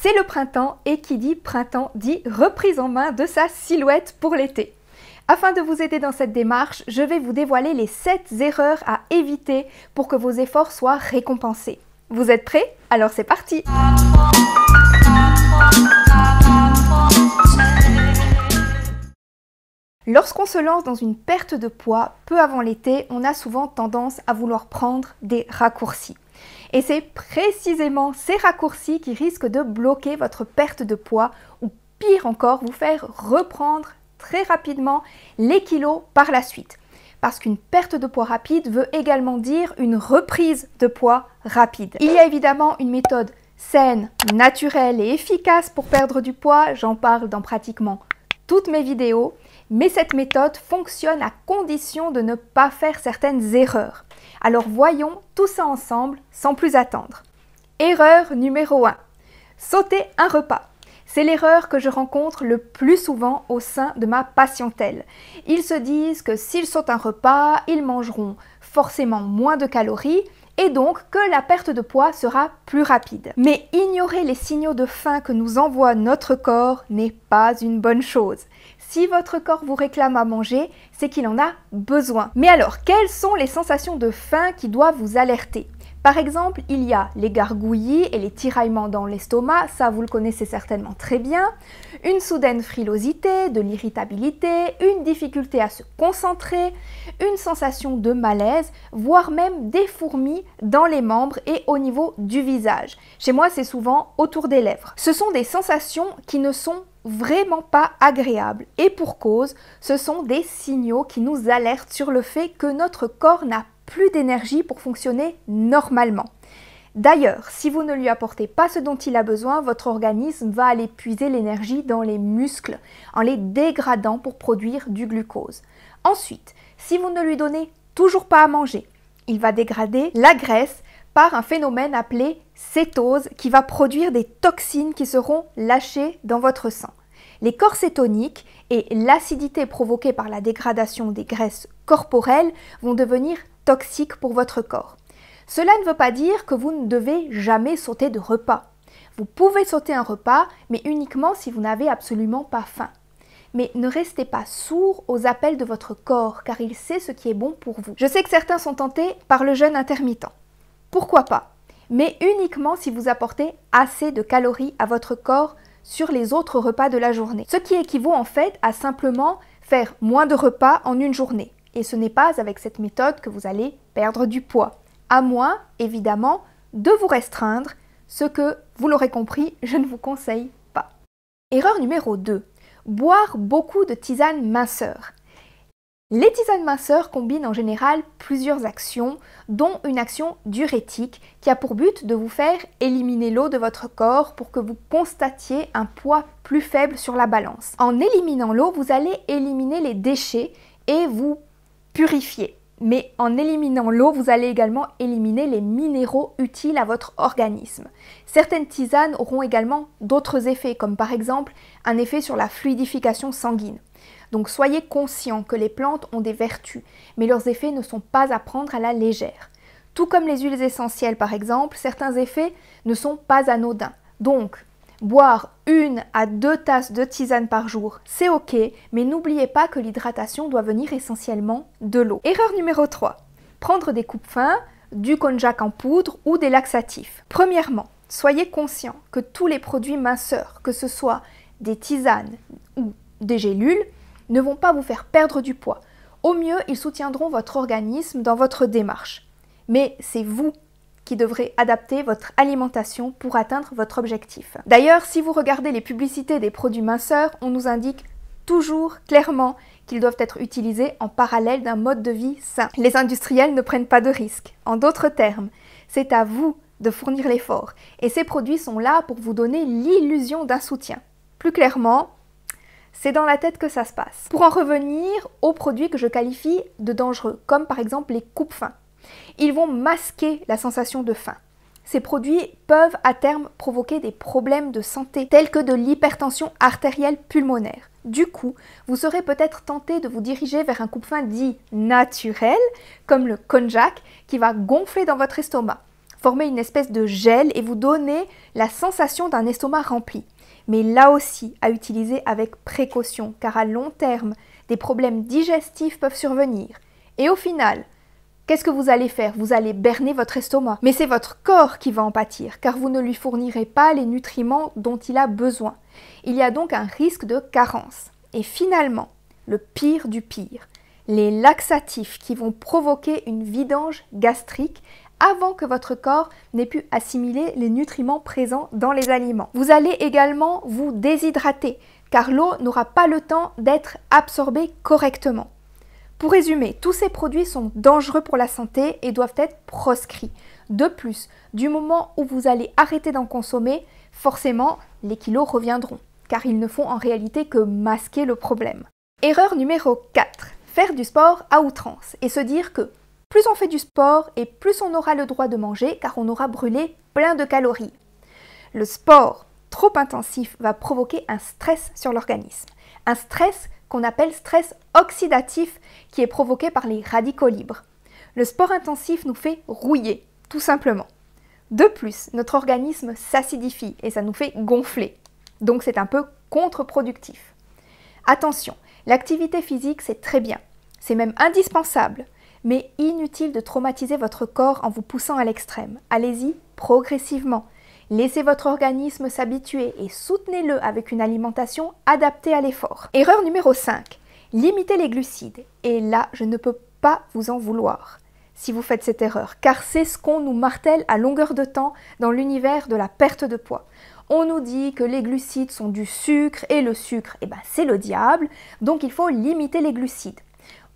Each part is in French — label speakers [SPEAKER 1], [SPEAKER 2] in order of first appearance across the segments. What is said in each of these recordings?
[SPEAKER 1] C'est le printemps et qui dit printemps dit reprise en main de sa silhouette pour l'été. Afin de vous aider dans cette démarche, je vais vous dévoiler les 7 erreurs à éviter pour que vos efforts soient récompensés. Vous êtes prêts? Alors c'est parti! Lorsqu'on se lance dans une perte de poids, peu avant l'été, on a souvent tendance à vouloir prendre des raccourcis. Et c'est précisément ces raccourcis qui risquent de bloquer votre perte de poids ou pire encore, vous faire reprendre très rapidement les kilos par la suite. Parce qu'une perte de poids rapide veut également dire une reprise de poids rapide. Il y a évidemment une méthode saine, naturelle et efficace pour perdre du poids, j'en parle dans pratiquement toutes mes vidéos, mais cette méthode fonctionne à condition de ne pas faire certaines erreurs. Alors voyons tout ça ensemble sans plus attendre. Erreur numéro 1. Sauter un repas. C'est l'erreur que je rencontre le plus souvent au sein de ma patientèle. Ils se disent que s'ils sautent un repas, ils mangeront forcément moins de calories et donc que la perte de poids sera plus rapide. Mais ignorer les signaux de faim que nous envoie notre corps n'est pas une bonne chose. Si votre corps vous réclame à manger, c'est qu'il en a besoin. Mais alors, quelles sont les sensations de faim qui doivent vous alerter ? Par exemple, il y a les gargouillis et les tiraillements dans l'estomac, ça vous le connaissez certainement très bien, une soudaine frilosité, de l'irritabilité, une difficulté à se concentrer, une sensation de malaise, voire même des fourmis dans les membres et au niveau du visage. Chez moi, c'est souvent autour des lèvres. Ce sont des sensations qui ne sont vraiment pas agréables et pour cause, ce sont des signaux qui nous alertent sur le fait que notre corps n'a plus d'énergie pour fonctionner normalement. D'ailleurs, si vous ne lui apportez pas ce dont il a besoin, votre organisme va aller puiser l'énergie dans les muscles en les dégradant pour produire du glucose. Ensuite, si vous ne lui donnez toujours pas à manger, il va dégrader la graisse par un phénomène appelé cétose qui va produire des toxines qui seront lâchées dans votre sang. Les corps cétoniques et l'acidité provoquée par la dégradation des graisses corporelles vont devenir toxiques pour votre corps. Cela ne veut pas dire que vous ne devez jamais sauter de repas. Vous pouvez sauter un repas, mais uniquement si vous n'avez absolument pas faim. Mais ne restez pas sourd aux appels de votre corps, car il sait ce qui est bon pour vous. Je sais que certains sont tentés par le jeûne intermittent. Pourquoi pas? Mais uniquement si vous apportez assez de calories à votre corps sur les autres repas de la journée. Ce qui équivaut en fait à simplement faire moins de repas en une journée. Et ce n'est pas avec cette méthode que vous allez perdre du poids. À moins, évidemment, de vous restreindre, ce que, vous l'aurez compris, je ne vous conseille pas. Erreur numéro 2. Boire beaucoup de tisanes minceurs. Les tisanes minceurs combinent en général plusieurs actions, dont une action diurétique qui a pour but de vous faire éliminer l'eau de votre corps pour que vous constatiez un poids plus faible sur la balance. En éliminant l'eau, vous allez éliminer les déchets et vous purifier. Mais en éliminant l'eau, vous allez également éliminer les minéraux utiles à votre organisme. Certaines tisanes auront également d'autres effets, comme par exemple un effet sur la fluidification sanguine. Donc soyez conscients que les plantes ont des vertus, mais leurs effets ne sont pas à prendre à la légère. Tout comme les huiles essentielles par exemple, certains effets ne sont pas anodins. Donc, boire 1 à 2 tasses de tisane par jour, c'est ok, mais n'oubliez pas que l'hydratation doit venir essentiellement de l'eau. Erreur numéro 3. Prendre des coupes-fins, du konjac en poudre ou des laxatifs. Premièrement, soyez conscients que tous les produits minceurs, que ce soit des tisanes ou des gélules, ne vont pas vous faire perdre du poids. Au mieux, ils soutiendront votre organisme dans votre démarche. Mais c'est vous qui devrez adapter votre alimentation pour atteindre votre objectif. D'ailleurs, si vous regardez les publicités des produits minceurs, on nous indique toujours clairement qu'ils doivent être utilisés en parallèle d'un mode de vie sain. Les industriels ne prennent pas de risques. En d'autres termes, c'est à vous de fournir l'effort. Et ces produits sont là pour vous donner l'illusion d'un soutien. Plus clairement, c'est dans la tête que ça se passe. Pour en revenir aux produits que je qualifie de dangereux, comme par exemple les coupes-fins. Ils vont masquer la sensation de faim. Ces produits peuvent à terme provoquer des problèmes de santé tels que de l'hypertension artérielle pulmonaire. Du coup, vous serez peut-être tenté de vous diriger vers un coupe-faim dit naturel, comme le konjac, qui va gonfler dans votre estomac. former une espèce de gel et vous donner la sensation d'un estomac rempli. Mais là aussi, à utiliser avec précaution, car à long terme, des problèmes digestifs peuvent survenir. Et au final, qu'est-ce que vous allez faire? Vous allez berner votre estomac. Mais c'est votre corps qui va en pâtir, car vous ne lui fournirez pas les nutriments dont il a besoin. Il y a donc un risque de carence. Et finalement, le pire du pire, les laxatifs qui vont provoquer une vidange gastrique avant que votre corps n'ait pu assimiler les nutriments présents dans les aliments. Vous allez également vous déshydrater, car l'eau n'aura pas le temps d'être absorbée correctement. Pour résumer, tous ces produits sont dangereux pour la santé et doivent être proscrits. De plus, du moment où vous allez arrêter d'en consommer, forcément, les kilos reviendront, car ils ne font en réalité que masquer le problème. Erreur numéro 4. Faire du sport à outrance et se dire que plus on fait du sport et plus on aura le droit de manger car on aura brûlé plein de calories. Le sport trop intensif va provoquer un stress sur l'organisme. Un stress qu'on appelle stress oxydatif qui est provoqué par les radicaux libres. Le sport intensif nous fait rouiller, tout simplement. De plus, notre organisme s'acidifie et ça nous fait gonfler. Donc c'est un peu contre-productif. Attention, l'activité physique c'est très bien, c'est même indispensable, mais inutile de traumatiser votre corps en vous poussant à l'extrême. Allez-y progressivement. Laissez votre organisme s'habituer et soutenez-le avec une alimentation adaptée à l'effort. Erreur numéro 5. Limitez les glucides. Et là, je ne peux pas vous en vouloir si vous faites cette erreur, car c'est ce qu'on nous martèle à longueur de temps dans l'univers de la perte de poids. On nous dit que les glucides sont du sucre et le sucre, c'est le diable, donc il faut limiter les glucides.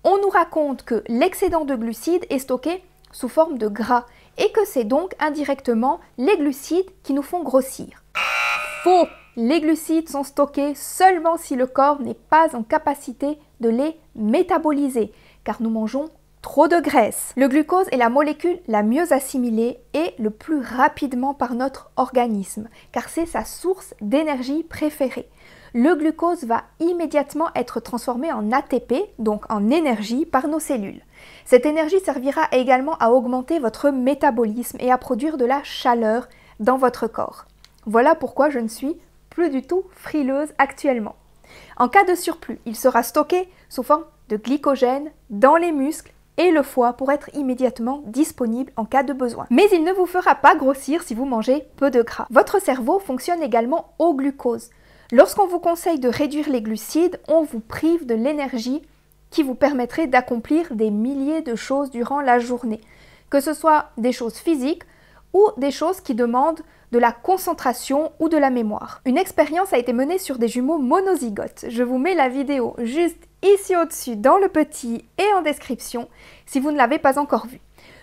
[SPEAKER 1] On nous raconte que l'excédent de glucides est stocké sous forme de gras et que c'est donc indirectement les glucides qui nous font grossir. Faux! Les glucides sont stockés seulement si le corps n'est pas en capacité de les métaboliser, car nous mangeons trop de graisse. Le glucose est la molécule la mieux assimilée et le plus rapidement par notre organisme, car c'est sa source d'énergie préférée. Le glucose va immédiatement être transformé en ATP, donc en énergie, par nos cellules. Cette énergie servira également à augmenter votre métabolisme et à produire de la chaleur dans votre corps. Voilà pourquoi je ne suis plus du tout frileuse actuellement. En cas de surplus, il sera stocké sous forme de glycogène dans les muscles et le foie pour être immédiatement disponible en cas de besoin. Mais il ne vous fera pas grossir si vous mangez peu de gras. Votre cerveau fonctionne également au glucose. Lorsqu'on vous conseille de réduire les glucides, on vous prive de l'énergie qui vous permettrait d'accomplir des milliers de choses durant la journée, que ce soit des choses physiques ou des choses qui demandent de la concentration ou de la mémoire. Une expérience a été menée sur des jumeaux monozygotes. Je vous mets la vidéo juste ici au-dessus dans le petit et en description si vous ne l'avez pas encore vu.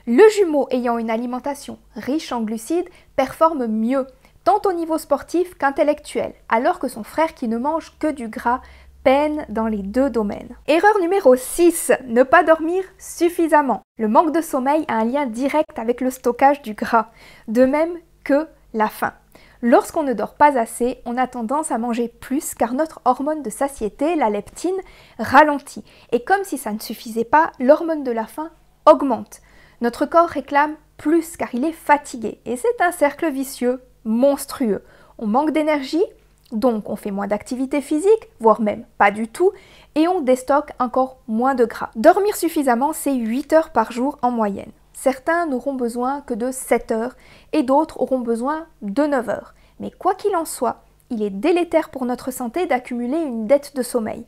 [SPEAKER 1] Le jumeau ayant une alimentation riche en glucides performe mieux, tant au niveau sportif qu'intellectuel, alors que son frère qui ne mange que du gras peine dans les deux domaines. Erreur numéro 6, ne pas dormir suffisamment. Le manque de sommeil a un lien direct avec le stockage du gras, de même que la faim. Lorsqu'on ne dort pas assez, on a tendance à manger plus car notre hormone de satiété, la leptine, ralentit. Et comme si ça ne suffisait pas, l'hormone de la faim augmente. Notre corps réclame plus car il est fatigué. Et c'est un cercle vicieux monstrueux. On manque d'énergie, donc on fait moins d'activité physique, voire même pas du tout, et on déstocke encore moins de gras. Dormir suffisamment, c'est 8 heures par jour en moyenne. Certains n'auront besoin que de 7 heures et d'autres auront besoin de 9 heures. Mais quoi qu'il en soit, il est délétère pour notre santé d'accumuler une dette de sommeil.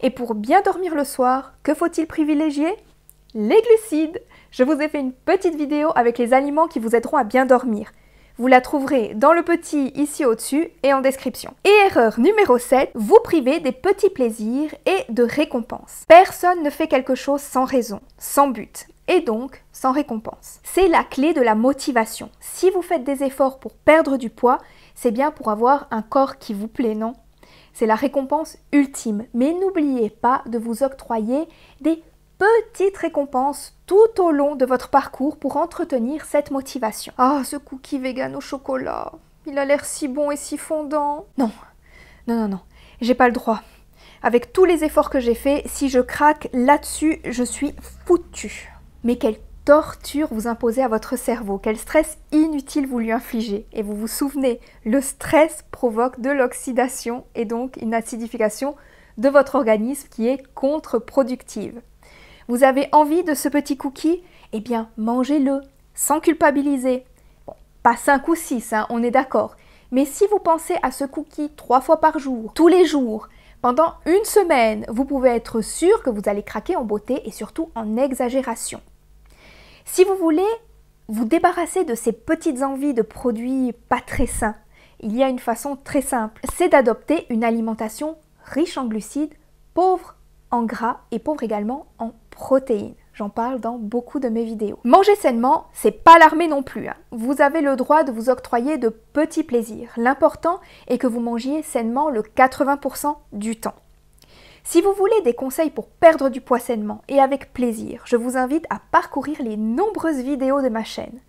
[SPEAKER 1] Et pour bien dormir le soir, que faut-il privilégier? Les glucides! Je vous ai fait une petite vidéo avec les aliments qui vous aideront à bien dormir. Vous la trouverez dans le petit ici au-dessus et en description. Et erreur numéro 7, vous privez des petits plaisirs et de récompenses. Personne ne fait quelque chose sans raison, sans but, et donc sans récompense. C'est la clé de la motivation. Si vous faites des efforts pour perdre du poids, c'est bien pour avoir un corps qui vous plaît, non? C'est la récompense ultime. Mais n'oubliez pas de vous octroyer des petites récompenses tout au long de votre parcours pour entretenir cette motivation. Ah, ce cookie vegan au chocolat, il a l'air si bon et si fondant. Non, j'ai pas le droit. Avec tous les efforts que j'ai faits, si je craque là-dessus, je suis foutue. Mais quelle torture vous imposez à votre cerveau, quel stress inutile vous lui infligez. Et vous vous souvenez, le stress provoque de l'oxydation et donc une acidification de votre organisme qui est contre-productive. Vous avez envie de ce petit cookie? Eh bien, mangez-le, sans culpabiliser. Bon, pas 5 ou 6, hein, on est d'accord. Mais si vous pensez à ce cookie 3 fois par jour, tous les jours, pendant une semaine, vous pouvez être sûr que vous allez craquer en beauté et surtout en exagération. Si vous voulez vous débarrasser de ces petites envies de produits pas très sains, il y a une façon très simple, c'est d'adopter une alimentation riche en glucides, pauvre en gras et pauvre également en protéines. J'en parle dans beaucoup de mes vidéos. Manger sainement, c'est pas l'armée non plus, hein. Vous avez le droit de vous octroyer de petits plaisirs. L'important est que vous mangiez sainement le 80% du temps. Si vous voulez des conseils pour perdre du poids sainement et avec plaisir, je vous invite à parcourir les nombreuses vidéos de ma chaîne.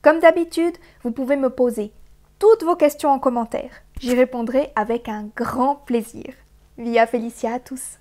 [SPEAKER 1] Comme d'habitude, vous pouvez me poser toutes vos questions en commentaire. J'y répondrai avec un grand plaisir. Via Felicia à tous!